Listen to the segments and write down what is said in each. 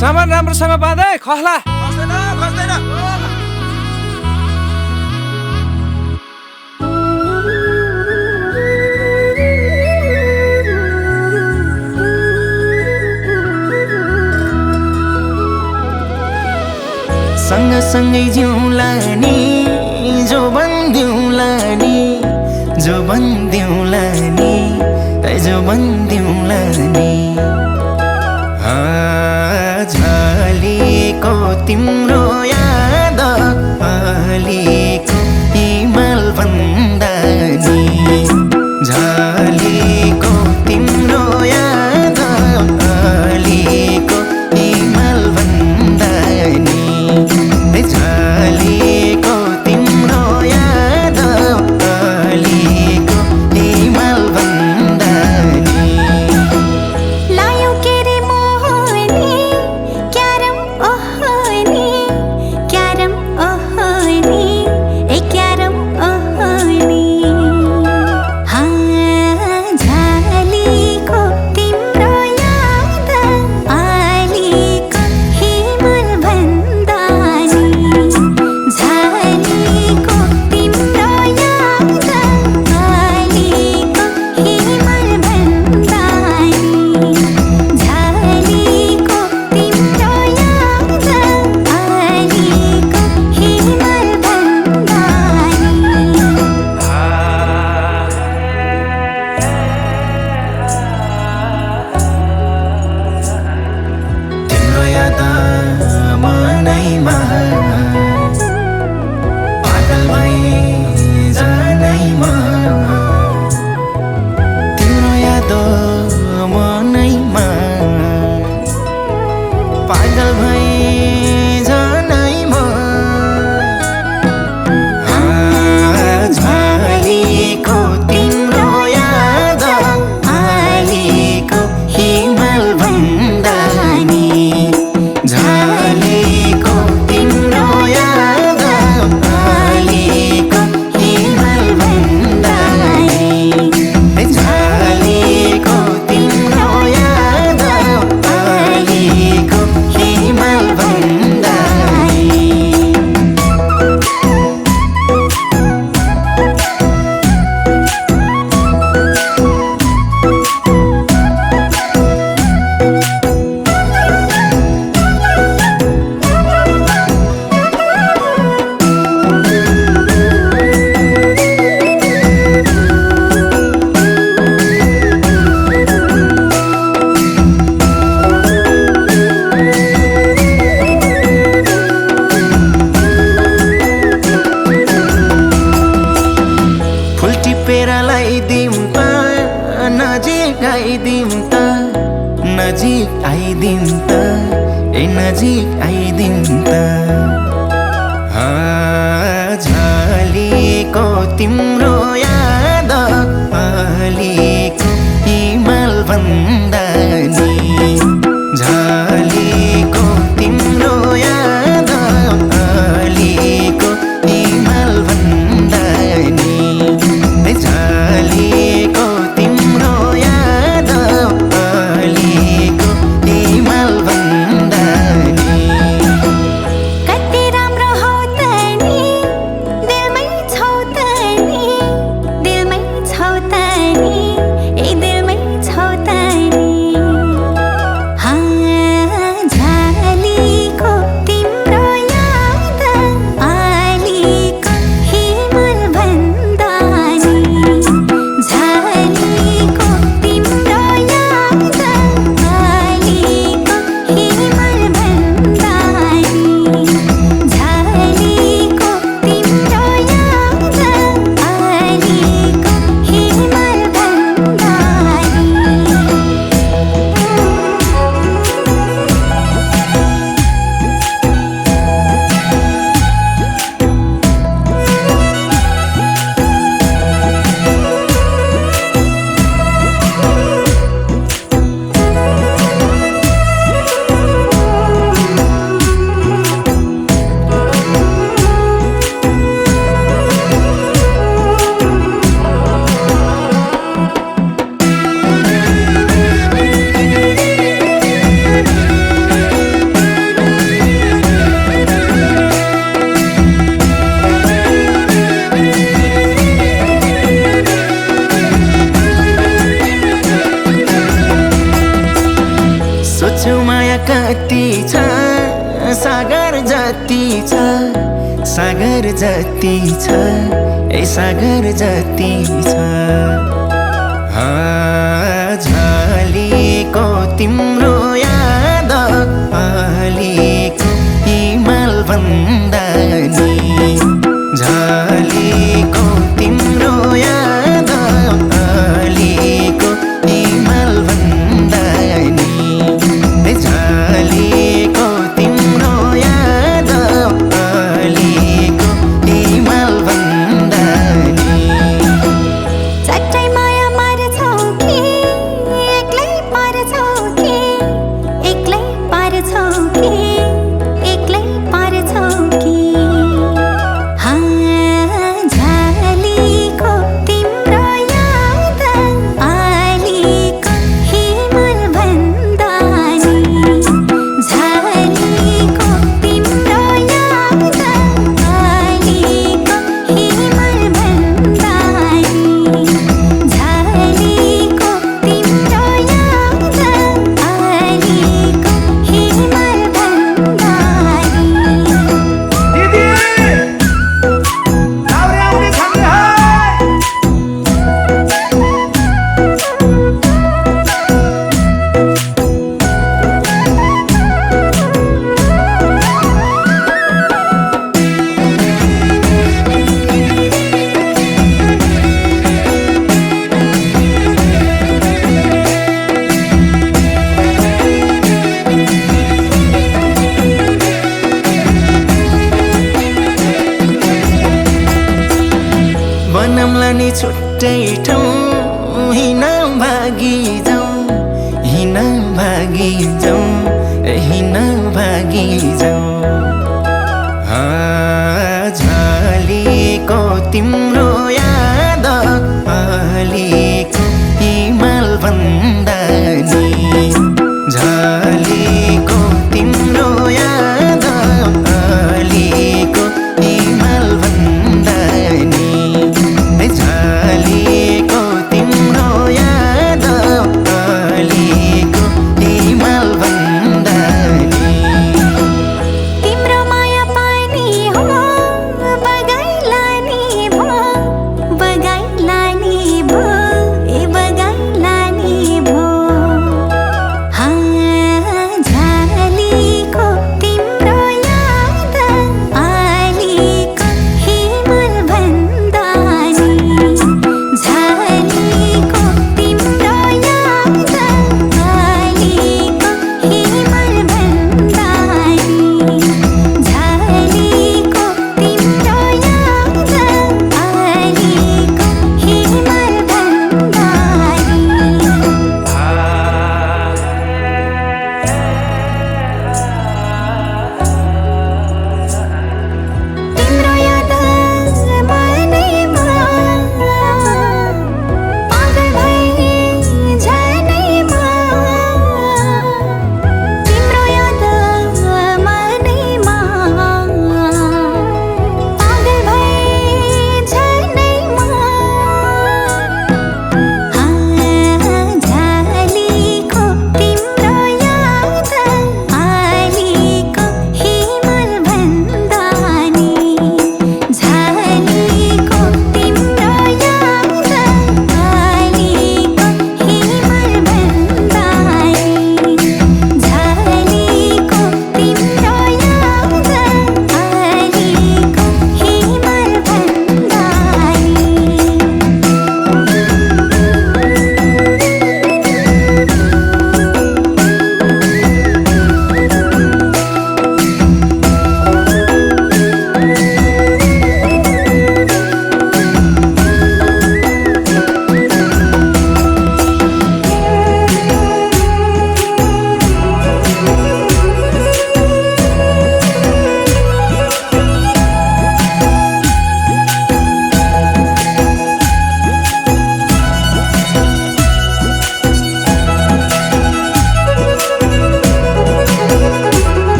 सामान राम्रोसँग बाँधे खस्ला खस्दैन सँगसँगै जिउँला नि जो बन्दिउँला नि जो बन्दिउँला नि जो बन्दिउँला नि झलेको तिम्रो याद अलिको हिमाल भन्दा नि झलेको तिम्रो याद अलिको हिमाल भन्दा नि झलेको तिम्रो याद अलिको हिमाल भन्दा नि लायो के रे मोहनी क्यारम ओहनी क्यारम ओहनी ए क्यारम ओहनी झलेको तिम्रो याद अलिको हिमाल भन्दा नि झलेको तिम्रो याद अलिको हिमाल भन्दा नि झलेको तिम्रो याद अलिको हिमाल भन्दा तिम्रो याद मनैमा पागल भई जानैमा तिम्रो याद मनैमा पागल भई जानैमा झलेको तिम्रो याद अलिको हिमाल भन्दा नि झलेको तिम्रो याद अलिको हिमाल भन्दा नि झलेको तिम्रो याद अलिको हिमाल भन्दा नि फुल टिपेर लगाइदिउँ त नजिक आइदिउँ त नजिक आइदिउँ त ए नजिक आइदिउँ त झलेको तिम्रो याद अलिको हिमाल भन्दा नि झलेको तिम्रो याद अलिको हिमाल भन्दा नि झलेको तिम्रो याद अलिको हिमाल भन्दा नि कति राम्रो हौ त नि दिलमै छौ त नि जति छ सागर जति छ सागर जति छ ए सागर जति छ झलेको तिम्रो याद अलिको हिमाल भन्दा नि झलेको तिम्रो याद अलिको हिमाल भन्दा नि झलेको तिम्रो याद अलिको हिमाल भन्दा नि चट्टै माया मार्छौ कि एक्लै पार्छौ कि एक्लै पार्छौ कि एक्लै पार्छौ कि झलेको तिम्रो याद अलिको हिमाल भन्दा नि झलेको तिम्रो याद अलिको हिमाल भन्दा नि झलेको तिम्रो याद अलिको हिमाल भन्दा नि दिदी लाउरे आउने छन् है बनौँला नि छुट्टै ठाउँ हिँड भागी जाउँ हिँड भागी जाउँ हिँड भागी जाउँ झलेको तिम्रो याद अलिको हिमाल भन्दा नि झलेको तिम्रो याद अलिको हिमाल भन्दा नि झलेको तिम्रो याद अलिको हिमाल भन्दा नि तिम्रो माया पानी हो बगाइला नि भो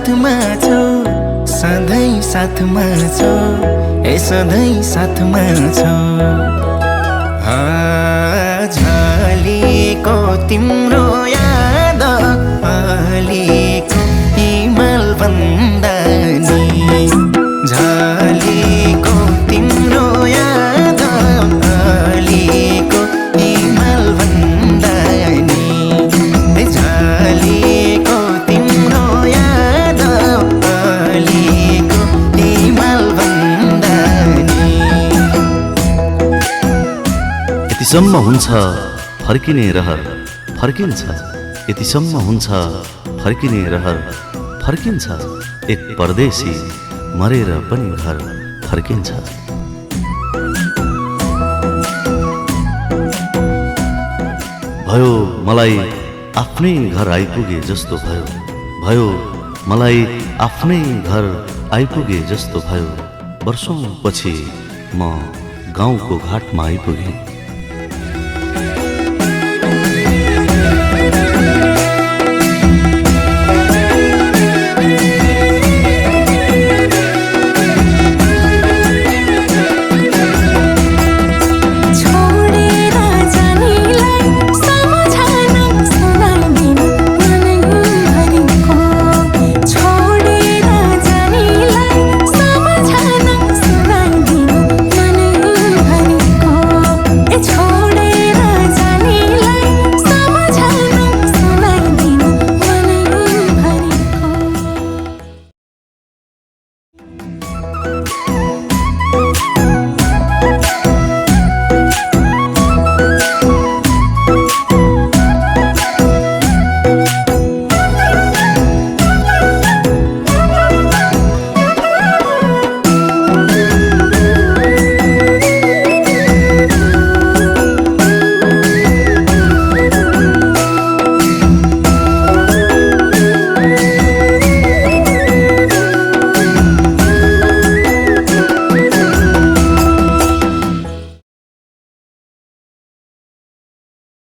साथमा छौ सधैँ साथमा छौ ए सधैँ साथमा छौ झलेको तिम्रो याद अलिको हिमाल भन्दा नि झलेको तिम्रो याद अलिको हिमाल भन्दा नि झलेको तिम्रो याद अलिको हिमाल भन्दा नि यतिसम्म हुन्छ फर्किने रहर फर्किन्छ यतिसम्म हुन्छ फर्किने रहर फर्किन्छ एक परदेशी मरेर पनि घर फर्किन्छ भयो मलाई आफ्नै घर आइपुगे जस्तो भयो मलाई आफ्नै घर आइपुगे जस्तो भयो वर्षौं पछि म गाउँको घाटमा आइपुगेँ